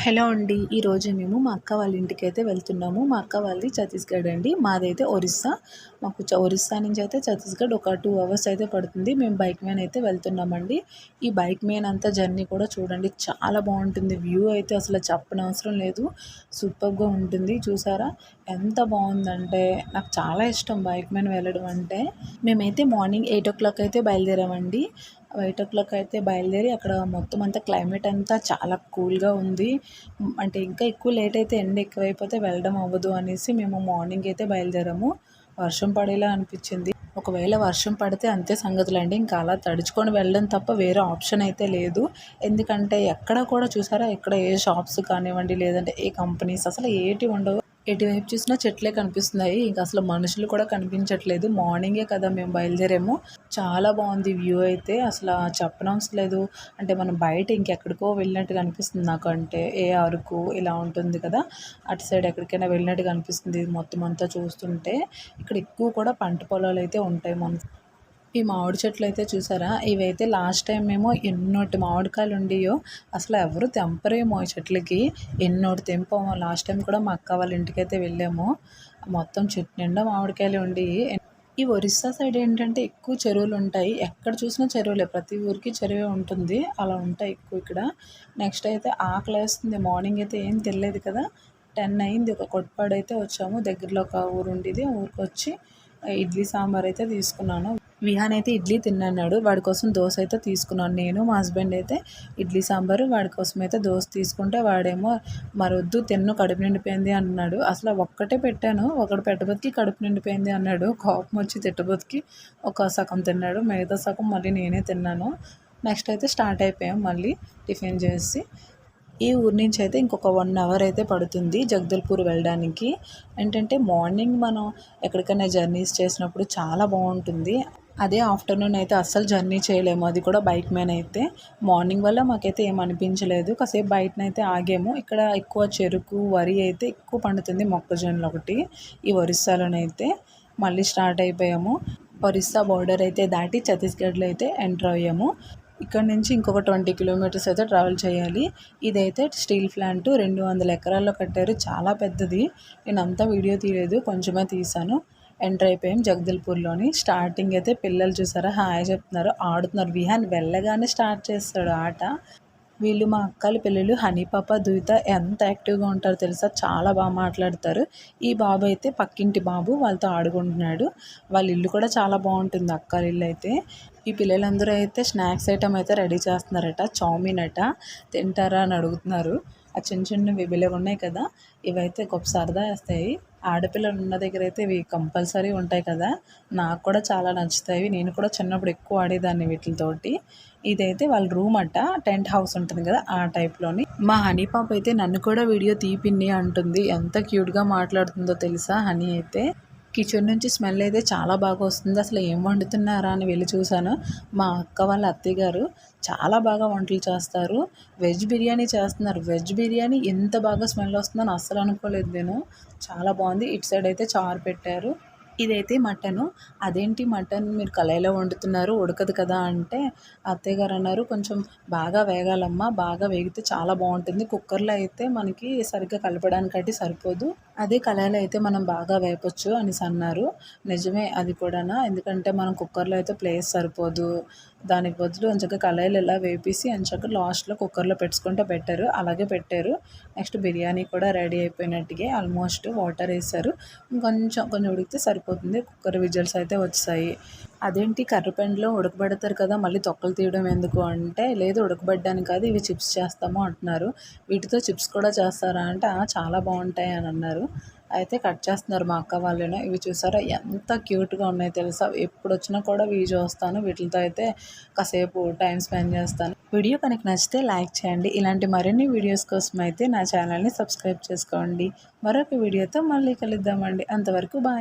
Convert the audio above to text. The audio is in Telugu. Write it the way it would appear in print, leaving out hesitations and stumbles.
హలో అండి. ఈరోజు మేము మా అక్క వాళ్ళ ఇంటికైతే వెళ్తున్నాము. మా అక్క వాళ్ళది ఛత్తీస్‌గఢ్ అండి. మాదైతే ఒరిస్సా. మాకు ఒరిస్సా నుంచి అయితే ఛత్తీస్‌గఢ్ ఒక 2 అవర్స్ అయితే పడుతుంది. మేము బైక్ మీద అయితే వెళ్తున్నామండి. ఈ బైక్ మీద అంతా జర్నీ కూడా చూడండి చాలా బాగుంటుంది. వ్యూ అయితే అసలు చెప్పనవసరం లేదు. సూపర్‌గా ఉంటుంది. చూసారా ఎంత బాగుందంటే నాకు చాలా ఇష్టం బైక్ మీద వెళ్ళడం అంటే. మేమైతే మార్నింగ్ 8:00 అయితే బయలుదేరామండి. 8:00 అయితే బయలుదేరి అక్కడ మొత్తం అంతా క్లైమేట్ అంతా చాలా కూల్గా ఉంది. అంటే ఇంకా ఎక్కువ లేట్ అయితే ఎండ ఎక్కువైపోతే వెళ్ళడం అవ్వదు అనేసి మేము మార్నింగ్ అయితే బయలుదేరాము. వర్షం పడేలా అనిపించింది. ఒకవేళ వర్షం పడితే అంతే సంగతులండి. ఇంకా అలా తడుచుకొని వెళ్ళడం తప్ప వేరే ఆప్షన్ అయితే లేదు. ఎందుకంటే ఎక్కడ కూడా చూసారా, ఇక్కడ ఏ షాప్స్ కానివ్వండి, లేదంటే ఏ కంపెనీస్ అసలు ఏటి ఉండవు. ఎటువైపు చూసినా చెట్లే కనిపిస్తున్నాయి. ఇంకా అసలు మనుషులు కూడా కనిపించట్లేదు. మార్నింగే కదా మేము బయలుదేరాము. చాలా బాగుంది వ్యూ అయితే అసలు చెప్పనవసరం లేదు. అంటే మనం బయట ఇంకెక్కడికో వెళ్ళినట్టుగా అనిపిస్తుంది నాకు. అంటే ఏ అరకు ఇలా ఉంటుంది కదా, అటు సైడ్ ఎక్కడికైనా వెళ్ళినట్టుగా అనిపిస్తుంది మొత్తం అంతా చూస్తుంటే. ఇక్కడ ఎక్కువ కూడా పంట పొలాలు అయితే ఉంటాయి. ఈ మామిడి చెట్లు అయితే చూసారా, ఇవైతే లాస్ట్ టైం మేము ఎన్నోటి మామిడికాయలు ఉండేయో అసలు ఎవరు తెంపరేమో ఈ చెట్లకి. ఎన్నోటి తెంపాము. లాస్ట్ టైం కూడా మా అక్క వాళ్ళ ఇంటికైతే వెళ్ళాము. మొత్తం చెట్టు నిండా మామిడికాయలు ఉండి. ఈ ఒరిస్సా సైడ్ ఏంటంటే ఎక్కువ చెరువులు ఉంటాయి. ఎక్కడ చూసినా చెరువులే. ప్రతి ఊరికి చెరువే ఉంటుంది. అలా ఉంటాయి ఎక్కువ ఇక్కడ. నెక్స్ట్ అయితే ఆకలేస్తుంది. మార్నింగ్ అయితే ఏం తెలియదు కదా, 10 అయింది. ఒక కొట్పాడైతే వచ్చాము. దగ్గరలో ఒక ఊరు ఉండేది. ఆ ఊరికి వచ్చి ఇడ్లీ సాంబార్ అయితే తీసుకున్నాను. విహాన్ అయితే ఇడ్లీ తిన్నాడు. వాడి కోసం దోశ అయితే తీసుకున్నాను. నేను మా హస్బెండ్ అయితే ఇడ్లీ సాంబారు, వాడి కోసం అయితే దోశ తీసుకుంటే వాడేమో మరొద్దు తిన్ను కడుపు నిండిపోయింది అన్నాడు. అసలు ఒక్కటే పెట్టాను. ఒకటి పెట్టబోతికి కడుపు నిండిపోయింది అన్నాడు. కోపం వచ్చి తిట్టబోతికి ఒక సగం తిన్నాడు. మిగతా సగం మళ్ళీ నేనే తిన్నాను. నెక్స్ట్ అయితే స్టార్ట్ అయిపోయాం మళ్ళీ టిఫిన్ చేసి. ఈ ఊరి నుంచి అయితే ఇంకొక 1 అవర్ అయితే పడుతుంది జగదల్పూర్ వెళ్ళడానికి. ఏంటంటే మార్నింగ్ మనం ఎక్కడికైనా జర్నీస్ చేసినప్పుడు చాలా బాగుంటుంది. అదే ఆఫ్టర్నూన్ అయితే అస్సలు జర్నీ చేయలేము. అది కూడా బైక్ మీద అయితే. మార్నింగ్ వల్ల మాకైతే ఏం అనిపించలేదు. కాసేపు బయటనైతే ఆగాము. ఇక్కడ ఎక్కువ చెరుకు, వరి అయితే ఎక్కువ పండుతుంది. మొక్కజొన్నలు ఒకటి ఈ ఒరిస్సాలోనైతే. మళ్ళీ స్టార్ట్ అయిపోయాము. ఒరిస్సా బోర్డర్ అయితే దాటి ఛత్తీస్గఢ్లో అయితే ఎంటర్ అయ్యాము. ఇక్కడ నుంచి ఇంకొక 20 కిలోమీటర్స్ అయితే ట్రావెల్ చేయాలి. ఇదైతే స్టీల్ ప్లాంట్ 200 ఎకరాల్లో కట్టారు. చాలా పెద్దది. నేను అంతా వీడియో తీయలేదు, కొంచెమే తీసాను. ఎంటర్ అయిపోయాం జగదల్పూర్లోని. స్టార్టింగ్ అయితే పిల్లలు చూసారా హాయ్ చెప్తున్నారు, ఆడుతున్నారు. విహాన్ వెళ్ళగానే స్టార్ట్ చేస్తాడు ఆట. వీళ్ళు మా అక్కల పిల్లలు హనీ పాప, ద్విత ఎంత యాక్టివ్గా ఉంటారో తెలుసా. చాలా బాగా మాట్లాడతారు. ఈ బాబు అయితే పక్కింటి బాబు, వాళ్ళతో ఆడుకుంటున్నాడు. వాళ్ళ ఇల్లు కూడా చాలా బాగుంటుంది అక్కల ఇల్లు అయితే. ఈ పిల్లలందరూ అయితే స్నాక్స్ ఐటమ్ అయితే రెడీ చేస్తున్నారట. చౌమీన్ అట. తింటారా అని అడుగుతున్నారు. ఆ చిన్న చిన్నవి భలేగా ఉన్నాయి కదా, ఇవైతే గొప్ప సరదా వేస్తాయి. ఆడపిల్లలు ఉన్న దగ్గర అయితే ఇవి కంపల్సరీ ఉంటాయి కదా. నాకు కూడా చాలా నచ్చుతాయి. నేను కూడా చిన్నప్పుడు ఎక్కువ ఆడేదాన్ని వీటితోటి. ఇదైతే వాళ్ళ రూమ్ అట. టెంట్ హౌస్ ఉంటుంది కదా, ఆ టైప్లోని. మా హనీ పాప అయితే నన్ను కూడా వీడియో తీపిన్ని అంటుంది. ఎంత క్యూట్గా మాట్లాడుతుందో తెలుసా హనీ అయితే. కిచెన్ నుంచి స్మెల్ అయితే చాలా బాగా వస్తుంది. అసలు ఏం వండుతున్నారా అని వెళ్ళి చూశాను. మా అక్క వాళ్ళ అత్తయ్య గారు చాలా బాగా వంటలు చేస్తారు. వెజ్ బిర్యానీ చేస్తున్నారు. వెజ్ బిర్యానీ ఎంత బాగా స్మెల్ వస్తుందని అస్సలు అనుకోలేదు నేను. చాలా బాగుంది. ఇటు సైడ్ అయితే చారు పెట్టారు. ఇదైతే మటను. అదేంటి మటన్ మీరు కళాయిలో వండుతున్నారు, ఉడకదు కదా అంటే, అత్తయ్య గారు అన్నారు కొంచెం బాగా వేగాలమ్మా, బాగా వేగితే చాలా బాగుంటుంది. కుక్కర్లో అయితే మనకి సరిగ్గా కలపడానికైతే సరిపోదు. అదే కళాయిలో అయితే మనం బాగా వేపొచ్చు అనేసి అన్నారు. నిజమే అది కూడానా. ఎందుకంటే మనం కుక్కర్లో అయితే ప్లేస్ సరిపోదు. దానికి బదులు ఎంచక్కా కళాయిలో ఇలా వేపేసి ఎంచక్కా లాస్ట్లో కుక్కర్లో పెట్టుకుంటే బెటర్. అలాగే పెట్టారు. నెక్స్ట్ బిర్యానీ కూడా రెడీ అయిపోయినట్టుగా ఆల్మోస్ట్. వాటర్ వేసారు. కొంచెం కొంచెం ఉడికితే సరిపోతుంది. కుక్కర్ విజిల్స్ అయితే వచ్చాయి. అదేంటి కర్రపెండలో ఉడకబెడతారు కదా, మళ్ళీ తొక్కలు తీయడం ఎందుకు అంటే, లేదు ఉడకబెట్టడానికి కాదు, ఇవి చిప్స్ చేస్తాము అంటున్నారు. వీటితో చిప్స్ కూడా చేస్తారా అంటే చాలా బాగుంటాయి అని అన్నారు. అయితే కట్ చేస్తున్నారు మా అక్క వాళ్ళేనో. ఇవి చూసారా ఎంత క్యూట్గా ఉన్నాయో తెలుసా. ఎప్పుడు వచ్చినా కూడా ఇవి చూస్తాను. వీటితో అయితే కాసేపు టైం స్పెండ్ చేస్తాను. వీడియో కనుక నచ్చితే లైక్ చేయండి. ఇలాంటి మరిన్ని వీడియోస్ కోసం అయితే నా ఛానల్ని సబ్స్క్రైబ్ చేసుకోండి. మరొక వీడియోతో మళ్ళీ కలుద్దామండి. అంతవరకు బాయ్.